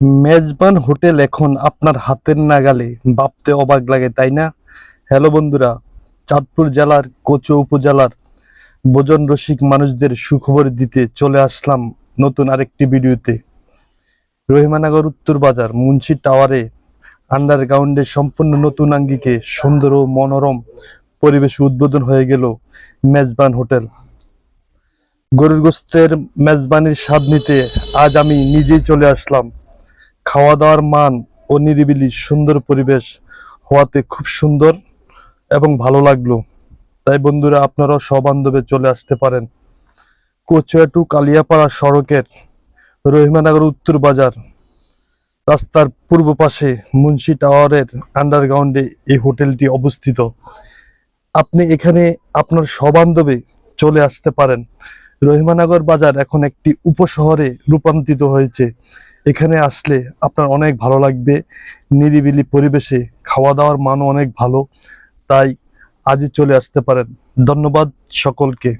মেজবান hotel এখন আপনার হাতের নাগালে, ভাবতে অবাক লাগে তাই না? হ্যালো বন্ধুরা, চাঁদপুর জেলার কোচো উপজেলার ভোজন রসিক মানুষদের সুখবর দিতে চলে আসলাম নতুন আরেকটি ভিডিওতে। রহিমানগর উত্তর বাজার মুন্সি টাওয়ারে আন্ডারগ্রাউন্ডে সম্পূর্ণ নতুন আঙ্গিকে সুন্দর ও মনোরম পরিবেশে উদ্বোধন হয়ে গেল মেজবান হোটেল। গরুর গোস্তের মেজবানির স্বাদ নিতে আজ আমি নিজেই চলে আসলাম। খাওয়া দাওয়ার মান ও নিরিবিলি সুন্দর পরিবেশ হওয়াতে খুব সুন্দর এবং ভালো লাগলো। তাই বন্ধুরা, আপনারাও সবান্ধবে চলে আসতে পারেন। কচুয়া টু কালিয়াপাড়া সড়কের রহিমানগর উত্তর বাজার রাস্তার পূর্ব পাশে মুন্সি টাওয়ারের আন্ডারগ্রাউন্ডে এই হোটেলটি অবস্থিত। আপনি এখানে আপনার সবান্ধবে চলে আসতে পারেন। রহিমানগর বাজার এখন একটি উপশহরে রূপান্তরিত হয়েছে। এখানে আসলে আপনার অনেক ভালো লাগবে। নিরিবিলি পরিবেশে খাওয়া দাওয়ার মানও অনেক ভালো। তাই আজই চলে আসতে পারেন। ধন্যবাদ সকলকে।